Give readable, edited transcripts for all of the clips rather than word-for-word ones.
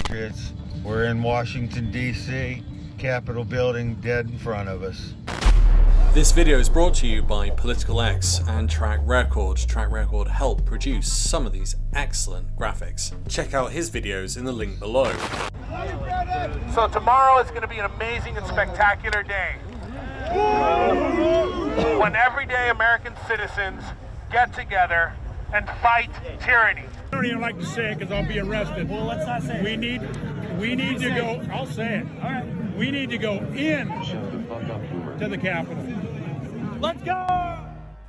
patriots. We're in Washington, D.C., Capitol building dead in front of us. This video is brought to you by Political X and Track Record. Track Record helped produce some of these excellent graphics. Check out his videos in the link below. So tomorrow is going to be an amazing and spectacular day, when everyday American citizens get together and fight tyranny. I don't even like to say it because I'll be arrested. Well, let's not say it. We need to go, I'll say it. All right. We need to go in to the Capitol. Let's go!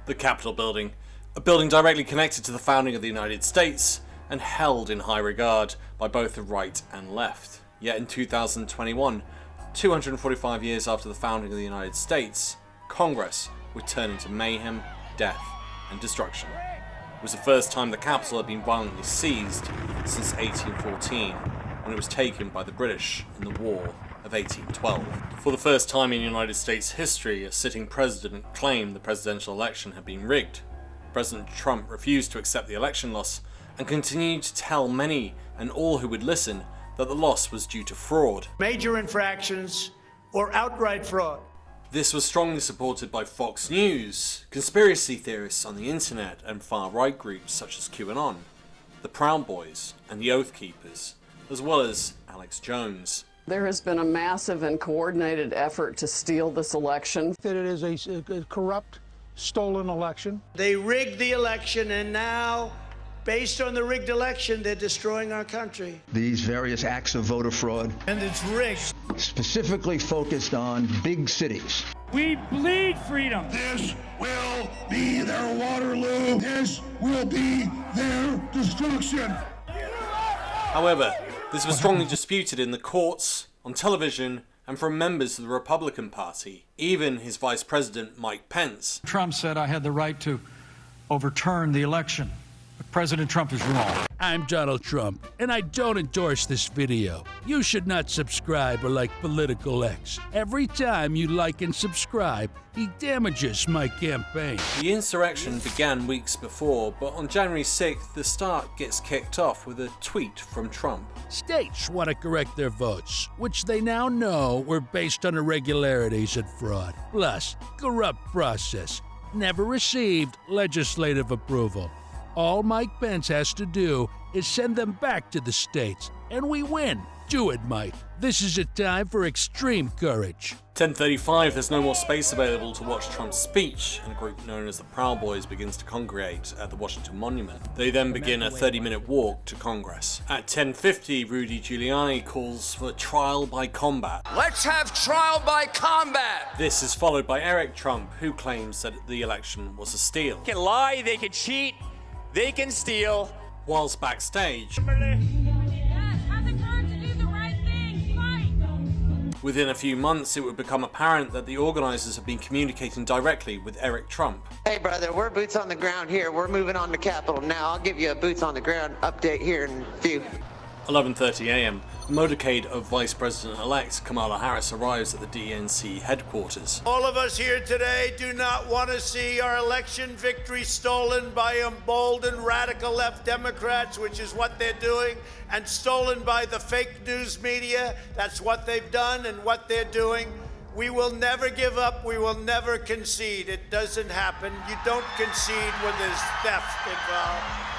The Capitol building, a building directly connected to the founding of the United States and held in high regard by both the right and left. Yet in 2021, 245 years after the founding of the United States, Congress would turn into mayhem, death, and destruction. It was the first time the Capitol had been violently seized since 1814, when it was taken by the British in the War of 1812. For the first time in United States history, a sitting president claimed the presidential election had been rigged. President Trump refused to accept the election loss and continued to tell many and all who would listen that the loss was due to fraud. Major infractions or outright fraud. This was strongly supported by Fox News, conspiracy theorists on the internet, and far-right groups such as QAnon, the Proud Boys, and the Oath Keepers, as well as Alex Jones. There has been a massive and coordinated effort to steal this election. That it is a corrupt, stolen election. They rigged the election, and now, based on the rigged election, they're destroying our country. These various acts of voter fraud. And it's rigged. Specifically focused on big cities. We bleed freedom. This will be their Waterloo. This will be their destruction. However, this was strongly disputed in the courts, on television, and from members of the Republican Party, even his Vice President Mike Pence. Trump said I had the right to overturn the election, but President Trump is wrong. I'm Donald Trump, and I don't endorse this video. You should not subscribe or like Political X. Every time you like and subscribe, he damages my campaign. The insurrection began weeks before, but on January 6th, the start gets kicked off with a tweet from Trump. States want to correct their votes, which they now know were based on irregularities and fraud, plus corrupt process, never received legislative approval. All Mike Pence has to do is send them back to the states, and we win. Do it, Mike. This is a time for extreme courage. 10:35, there's no more space available to watch Trump's speech, and a group known as the Proud Boys begins to congregate at the Washington Monument. They then begin a 30-minute walk to Congress. At 10:50, Rudy Giuliani calls for trial by combat. Let's have trial by combat! This is followed by Eric Trump, who claims that the election was a steal. They can lie, they can cheat, they can steal. Whilst backstage, within a few months, it would become apparent that the organizers have been communicating directly with Eric Trump. Hey brother, we're boots on the ground here. We're moving on to Capitol now. I'll give you a boots on the ground update here in a few. 11:30 a.m. The motorcade of Vice President-elect Kamala Harris arrives at the DNC headquarters. All of us here today do not want to see our election victory stolen by emboldened radical left Democrats, which is what they're doing, and stolen by the fake news media. That's what they've done and what they're doing. We will never give up. We will never concede. It doesn't happen. You don't concede when there's theft involved.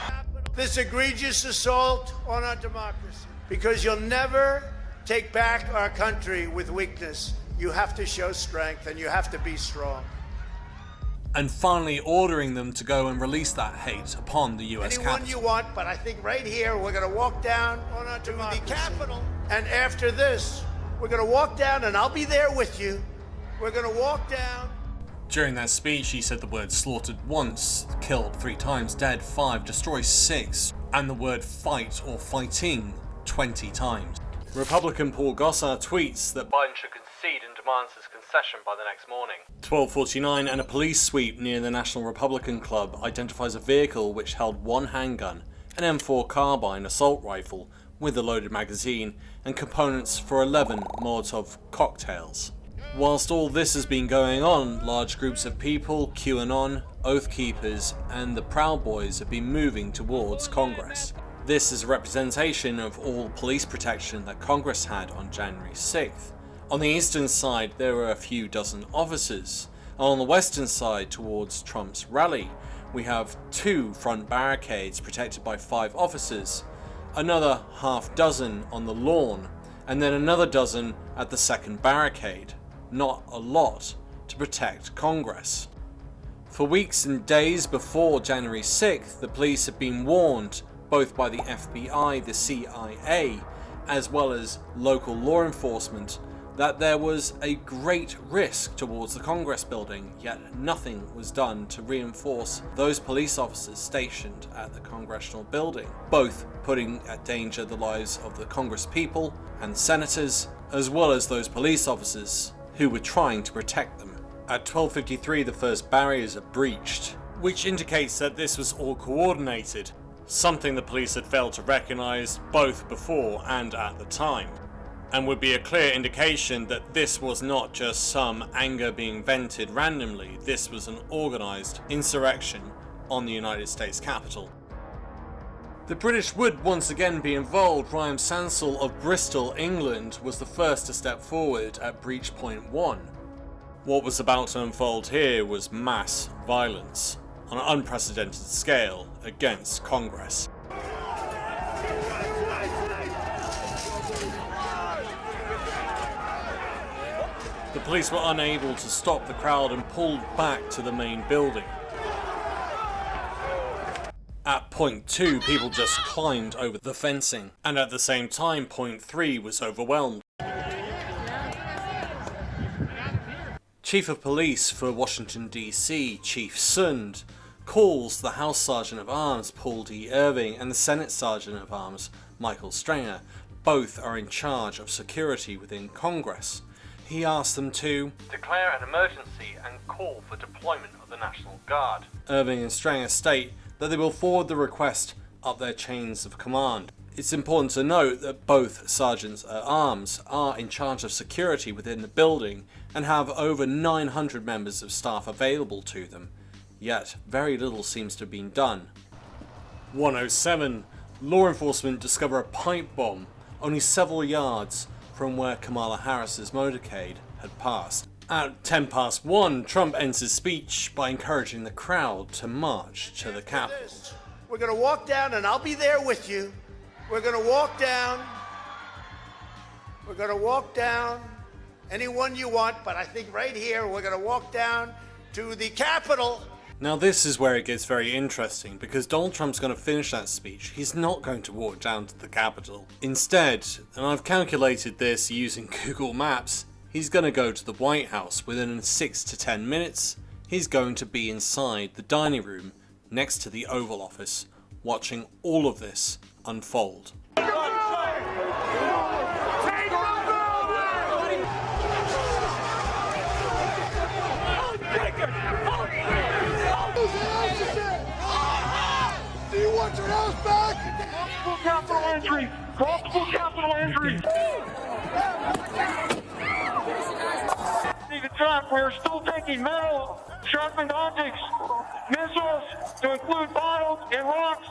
This egregious assault on our democracy, because you'll never take back our country with weakness. You have to show strength, and you have to be strong. And finally ordering them to go and release that hate upon the US Capitol. Anyone you want, but I think right here we're going to walk down on our democracy. The Capitol. And after this, we're going to walk down, and I'll be there with you. We're going to walk down. During that speech, he said the word slaughtered once, killed 3 times, dead 5, destroyed 6, and the word fight or fighting 20 times. Republican Paul Gosar tweets that Biden should concede and demands his concession by the next morning. 12:49, and a police sweep near the National Republican Club identifies a vehicle which held 1 handgun, an M4 carbine assault rifle with a loaded magazine, and components for 11 Molotov cocktails. Whilst all this has been going on, large groups of people, QAnon, Oath Keepers, and the Proud Boys have been moving towards Congress. This is a representation of all police protection that Congress had on January 6th. On the eastern side, there were a few dozen officers. And on the western side, towards Trump's rally, we have 2 front barricades protected by 5 officers, another half dozen on the lawn, and then another dozen at the second barricade. Not a lot to protect Congress. For weeks and days before January 6th, the police had been warned, both by the FBI, the CIA, as well as local law enforcement, that there was a great risk towards the Congress building, yet nothing was done to reinforce those police officers stationed at the Congressional building, both putting at danger the lives of the Congress people and senators, as well as those police officers who were trying to protect them. At 12:53, the first barriers are breached, which indicates that this was all coordinated, something the police had failed to recognize both before and at the time, and would be a clear indication that this was not just some anger being vented randomly. This was an organized insurrection on the United States Capitol. The British would once again be involved. Ryan Sansell of Bristol, England, was the first to step forward at breach point 1. What was about to unfold here was mass violence on an unprecedented scale against Congress. The police were unable to stop the crowd and pulled back to the main building. At point 2, people just climbed over the fencing, and at the same time, point 3 was overwhelmed. Chief of Police for Washington DC, Chief Sund, calls the House Sergeant of Arms, Paul D. Irving, and the Senate Sergeant of Arms, Michael Stringer. Both are in charge of security within Congress. He asked them to declare an emergency and call for deployment of the National Guard. Irving and Stringer state that they will forward the request up their chains of command. It's important to note that both Sergeants at Arms are in charge of security within the building and have over 900 members of staff available to them, yet very little seems to have been done. 1:07, law enforcement discover a pipe bomb only several yards from where Kamala Harris's motorcade had passed. At 1:10, Trump ends his speech by encouraging the crowd to march to the Capitol. We're going to walk down, and I'll be there with you. We're going to walk down. We're going to walk down anyone you want, but I think right here we're going to walk down to the Capitol. Now this is where it gets very interesting, because Donald Trump's going to finish that speech. He's not going to walk down to the Capitol. Instead, and I've calculated this using Google Maps, he's going to go to the White House. Within 6 to 10 minutes, he's going to be inside the dining room next to the Oval Office, watching all of this unfold. Do you want your house back? Multiple capital entries! Multiple capital entries! Stephen Trump, we are still taking metal, sharpened objects, missiles, to include bottles and rocks,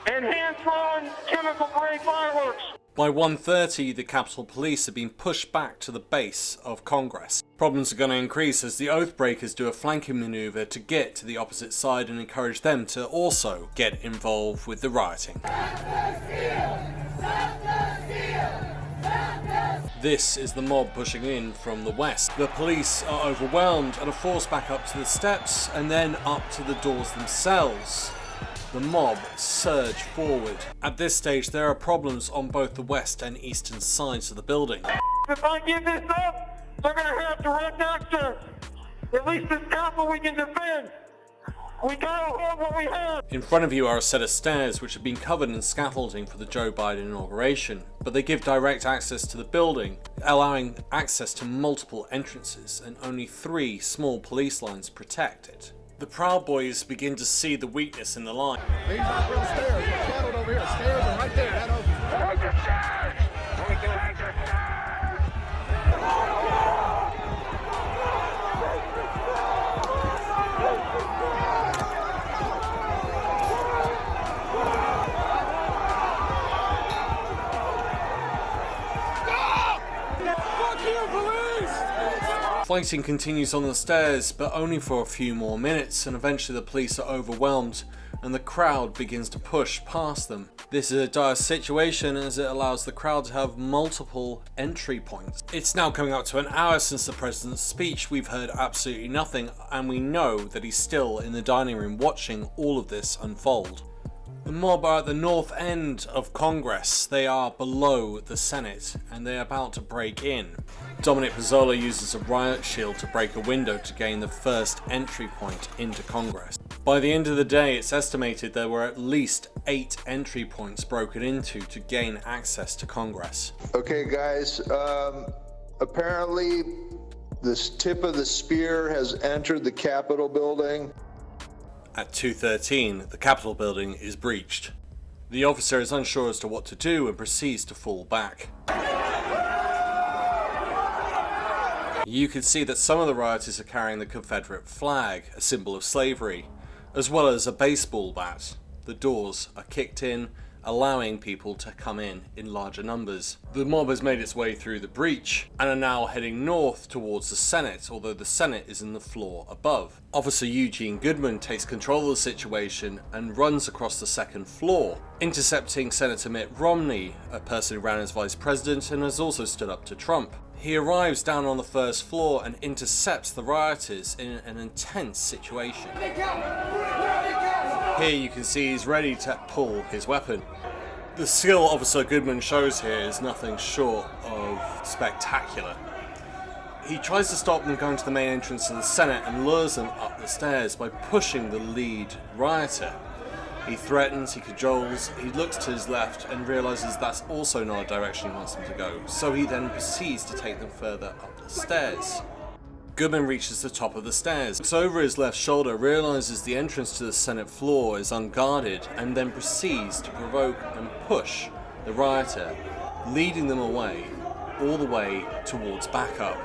and hand-thrown chemical-grade fireworks. By 1:30, the Capitol Police have been pushed back to the base of Congress. Problems are going to increase as the Oathbreakers do a flanking maneuver to get to the opposite side and encourage them to also get involved with the rioting. This is the mob pushing in from the west. The police are overwhelmed and are forced back up to the steps and then up to the doors themselves. The mob surge forward. At this stage, there are problems on both the west and eastern sides of the building. If I give this up, they're going to have direct access. At least this Capitol we can defend. We gotta hold what we have. In front of you are a set of stairs which have been covered in scaffolding for the Joe Biden inauguration, but they give direct access to the building, allowing access to multiple entrances, and only 3 small police lines protect it. The Proud Boys begin to see the weakness in the line. These are real stairs. We're shadowed over here. Stairs are right there. Head over. Take the stairs! Take the stairs! Fighting continues on the stairs, but only for a few more minutes, and eventually the police are overwhelmed and the crowd begins to push past them. This is a dire situation as it allows the crowd to have multiple entry points. It's now coming up to an hour since the president's speech. We've heard absolutely nothing, and we know that he's still in the dining room watching all of this unfold. The mob are at the north end of Congress. They are below the Senate and they're about to break in. Dominic Pezzola uses a riot shield to break a window to gain the first entry point into Congress. By the end of the day, it's estimated there were at least 8 entry points broken into to gain access to Congress. Okay guys, apparently this tip of the spear has entered the Capitol building. At 2:13, the Capitol building is breached. The officer is unsure as to what to do and proceeds to fall back. You can see that some of the rioters are carrying the Confederate flag, a symbol of slavery, as well as a baseball bat. The doors are kicked in, allowing people to come in larger numbers. The mob has made its way through the breach and are now heading north towards the Senate, although the Senate is in the floor above. Officer Eugene Goodman takes control of the situation and runs across the second floor, intercepting Senator Mitt Romney, a person who ran as vice president and has also stood up to Trump. He arrives down on the first floor and intercepts the rioters in an intense situation. Here you can see he's ready to pull his weapon. The skill Officer Goodman shows here is nothing short of spectacular. He tries to stop them going to the main entrance of the Senate and lures them up the stairs by pushing the lead rioter. He threatens, he cajoles, he looks to his left and realizes that's also not a direction he wants them to go, so he then proceeds to take them further up the stairs. Goodman reaches the top of the stairs, looks over his left shoulder, realizes the entrance to the Senate floor is unguarded, and then proceeds to provoke and push the rioter, leading them away, all the way towards backup.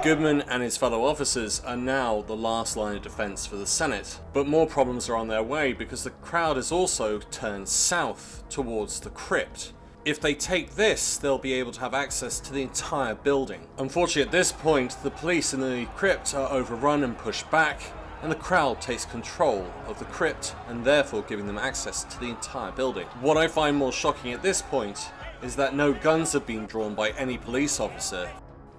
Goodman and his fellow officers are now the last line of defense for the Senate, but more problems are on their way because the crowd has also turned south towards the crypt. If they take this, they'll be able to have access to the entire building. Unfortunately, at this point, the police in the crypt are overrun and pushed back, and the crowd takes control of the crypt and therefore giving them access to the entire building. What I find more shocking at this point is that no guns have been drawn by any police officer.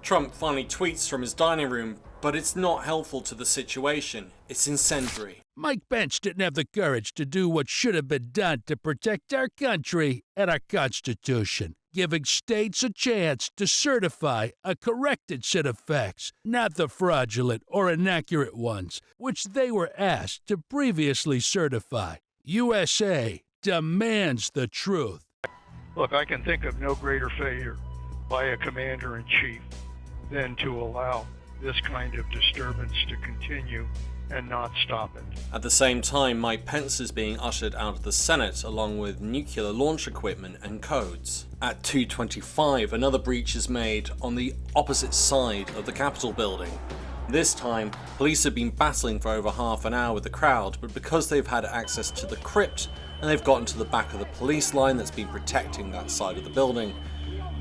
Trump finally tweets from his dining room, but it's not helpful to the situation. It's incendiary. Mike Pence didn't have the courage to do what should have been done to protect our country and our Constitution, giving states a chance to certify a corrected set of facts, not the fraudulent or inaccurate ones, which they were asked to previously certify. USA demands the truth. Look, I can think of no greater failure by a commander-in-chief than to allow this kind of disturbance to continue and not stop it. At the same time, Mike Pence is being ushered out of the Senate along with nuclear launch equipment and codes. At 2:25, another breach is made on the opposite side of the Capitol building. This time, police have been battling for over half an hour with the crowd, but because they've had access to the crypt and they've gotten to the back of the police line that's been protecting that side of the building,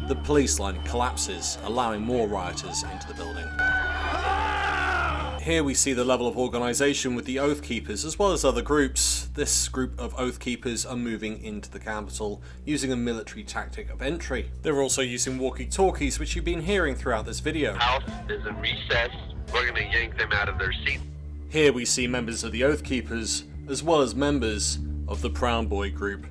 the police line collapses, allowing more rioters into the building. Here we see the level of organisation with the Oath Keepers as well as other groups. This group of Oath Keepers are moving into the Capitol using a military tactic of entry. They're also using walkie-talkies, which you've been hearing throughout this video. House is in recess. We're going to yank them out of their seats. Here we see members of the Oath Keepers as well as members of the Proud Boy group.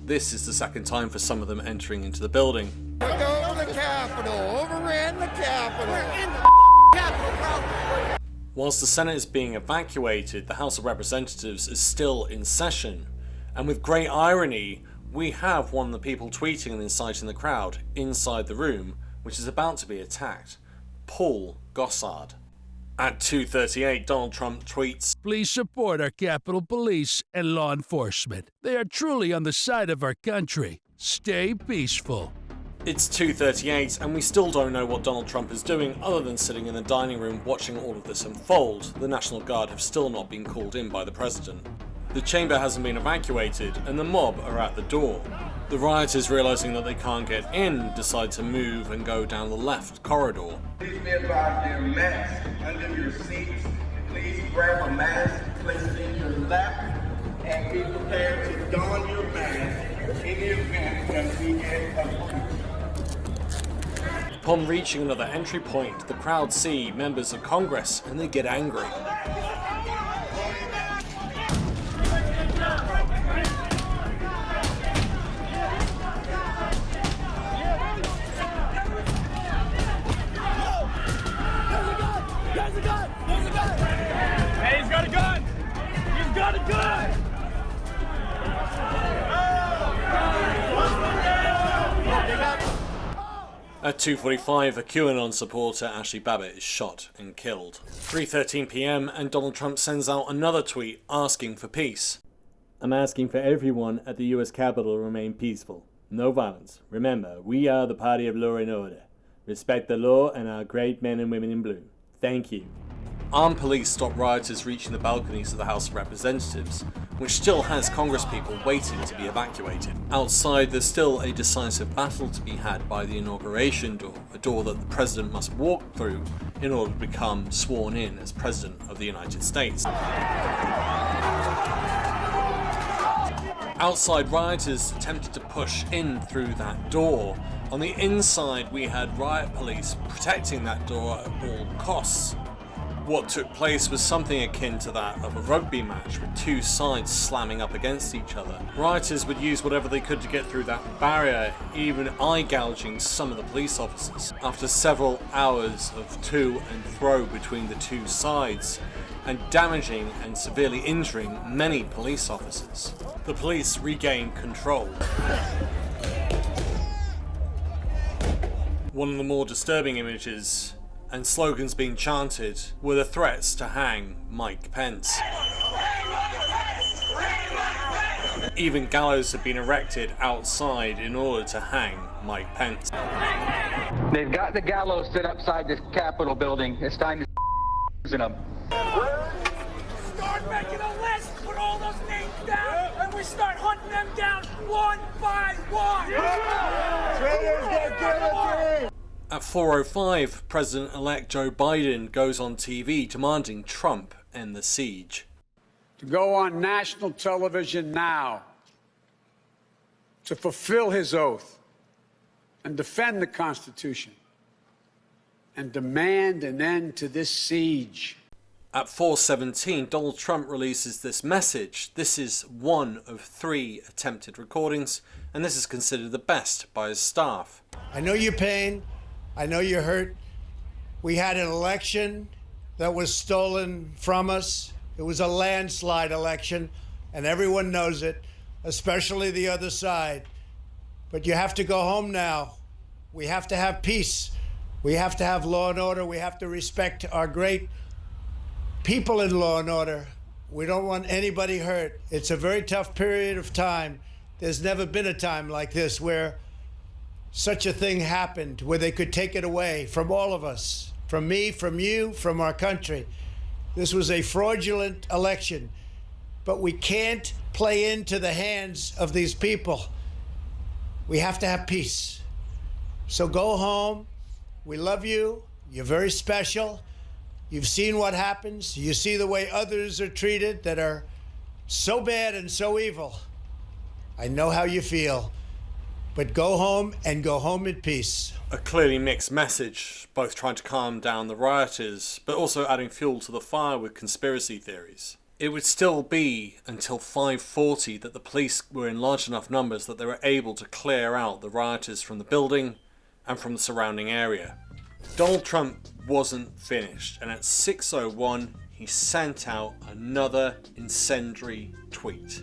This is the second time for some of them entering into the building. Go to the Capitol, overran the Capitol. We're in the Capitol, bro. Whilst the Senate is being evacuated, the House of Representatives is still in session. And with great irony, we have one of the people tweeting and inciting the crowd inside the room, which is about to be attacked, Paul Gossard. At 2:38, Donald Trump tweets, "Please support our Capitol Police and law enforcement. They are truly on the side of our country. Stay peaceful." It's 2:38 and we still don't know what Donald Trump is doing other than sitting in the dining room watching all of this unfold. The National Guard have still not been called in by the president. The chamber hasn't been evacuated and the mob are at the door. The rioters, realizing that they can't get in, decide to move and go down the left corridor. Please be advised there are masks under your seats. Please grab a mask, place it in your lap, and be prepared to don your mask in the event that we get a breach. Upon reaching another entry point, the crowd see members of Congress and they get angry. Hey, he's got a gun! He's got a gun! At 2:45, a QAnon supporter, Ashley Babbitt, is shot and killed. 3:13 p.m. and Donald Trump sends out another tweet asking for peace. I'm asking for everyone at the US Capitol to remain peaceful. No violence. Remember, we are the party of law and order. Respect the law and our great men and women in blue. Thank you. Armed police stop rioters reaching the balconies of the House of Representatives, which still has congresspeople waiting to be evacuated. Outside, there's still a decisive battle to be had by the inauguration door, a door that the president must walk through in order to become sworn in as President of the United States. Outside, rioters attempted to push in through that door. On the inside, we had riot police protecting that door at all costs. What took place was something akin to that of a rugby match, with two sides slamming up against each other. Rioters would use whatever they could to get through that barrier, even eye-gouging some of the police officers. After several hours of to and fro between the two sides, and damaging and severely injuring many police officers, the police regained control. One of the more disturbing images and slogans being chanted were the threats to hang Mike Pence. Even gallows have been erected outside in order to hang Mike Pence. They've got the gallows set outside this Capitol building. It's time to using them. Start making a list, put all those names down, and we start hunting them down one by one. Traitors get guillotined! At 4:05, President-elect Joe Biden goes on TV demanding Trump end the siege. To go on national television now to fulfill his oath and defend the Constitution and demand an end to this siege. At 4:17, Donald Trump releases this message. This is one of 3 attempted recordings, and this is considered the best by his staff. I know your pain. I know you're hurt. We had an election that was stolen from us. It was a landslide election, and everyone knows it, especially the other side. But you have to go home now. We have to have peace. We have to have law and order. We have to respect our great people in law and order. We don't want anybody hurt. It's a very tough period of time. There's never been a time like this where such a thing happened, where they could take it away from all of us, from me, from you, from our country. This was a fraudulent election, but we can't play into the hands of these people. We have to have peace. So go home. We love you. You're very special. You've seen what happens. You see the way others are treated that are so bad and so evil. I know how you feel. But go home and go home in peace. A clearly mixed message, both trying to calm down the rioters, but also adding fuel to the fire with conspiracy theories. It would still be until 5:40 that the police were in large enough numbers that they were able to clear out the rioters from the building and from the surrounding area. Donald Trump wasn't finished, and at 6:01 he sent out another incendiary tweet.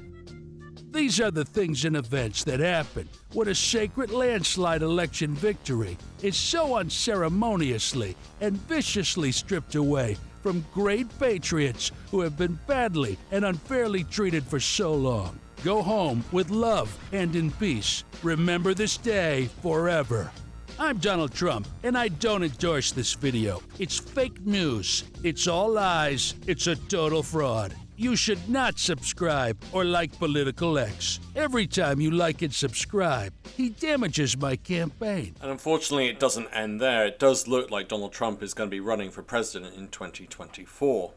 These are the things and events that happen when a sacred landslide election victory is so unceremoniously and viciously stripped away from great patriots who have been badly and unfairly treated for so long. Go home with love and in peace. Remember this day forever. I'm Donald Trump, and I don't endorse this video. It's fake news. It's all lies. It's a total fraud. you should not subscribe or like Political X. Every time you like and subscribe, he damages my campaign. And unfortunately, it doesn't end there. It does look like Donald Trump is going to be running for president in 2024.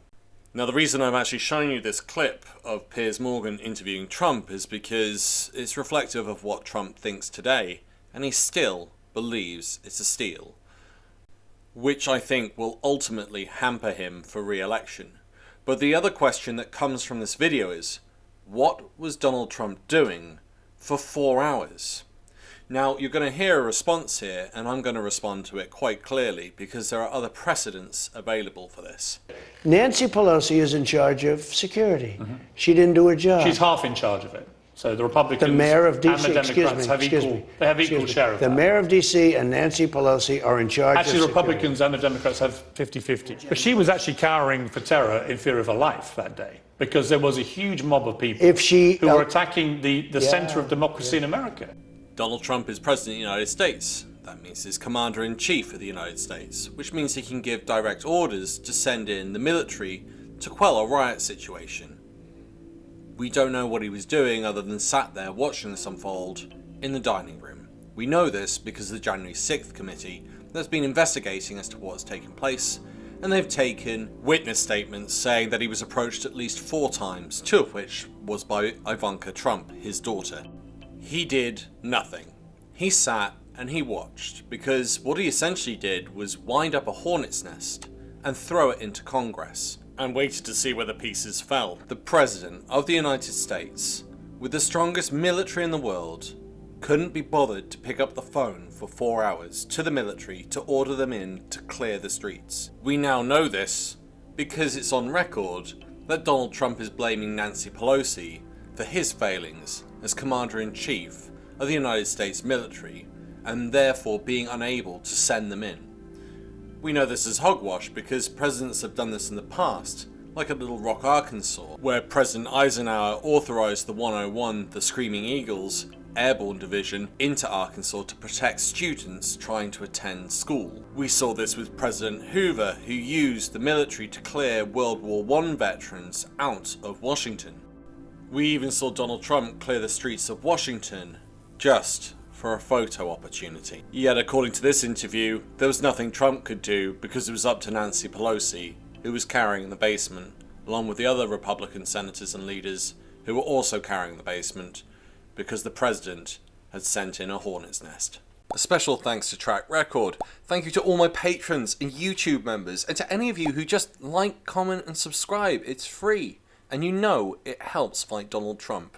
Now, the reason I'm actually showing you this clip of Piers Morgan interviewing Trump is because it's reflective of what Trump thinks today, and he still believes it's a steal, which I think will ultimately hamper him for re-election. But the other question that comes from this video is, what was Donald Trump doing for 4 hours? Now, you're going to hear a response here, and I'm going to respond to it quite clearly, because there are other precedents available for this. Nancy Pelosi is in charge of security. She didn't do her job. She's half in charge of it. So the Republicans the mayor of DC, and the Democrats have equal share of that. The mayor of DC and Nancy Pelosi are in charge of security. Actually, the Republicans and the Democrats have 50-50. But she was actually cowering for terror in fear of her life that day, because there was a huge mob of people who were attacking the center of democracy in America. Donald Trump is president of the United States. That means he's commander-in-chief of the United States, which means he can give direct orders to send in the military to quell a riot situation. We don't know what he was doing other than sat there watching this unfold in the dining room. We know this because of the January 6th committee that's been investigating as to what has taken place, and they've taken witness statements saying that he was approached at least 4 times, 2 of which was by Ivanka Trump, his daughter. He did nothing. He sat and he watched, because what he essentially did was wind up a hornet's nest and throw it into Congress, and waited to see where the pieces fell. The President of the United States, with the strongest military in the world, couldn't be bothered to pick up the phone for 4 hours to the military to order them in to clear the streets. We now know this because it's on record that Donald Trump is blaming Nancy Pelosi for his failings as Commander-in-Chief of the United States military, and therefore being unable to send them in. We know this is hogwash because presidents have done this in the past, like at Little Rock, Arkansas, where President Eisenhower authorized the 101, the Screaming Eagles, Airborne Division into Arkansas to protect students trying to attend school. We saw this with President Hoover, who used the military to clear World War I veterans out of Washington. We even saw Donald Trump clear the streets of Washington just for a photo opportunity. Yet according to this interview, there was nothing Trump could do because it was up to Nancy Pelosi, who was carrying the basement, along with the other Republican senators and leaders who were also carrying the basement, because the president had sent in a hornet's nest. A special thanks to Track Record. Thank you to all my patrons and YouTube members, and to any of you who just like, comment and subscribe. It's free. And you know it helps fight Donald Trump.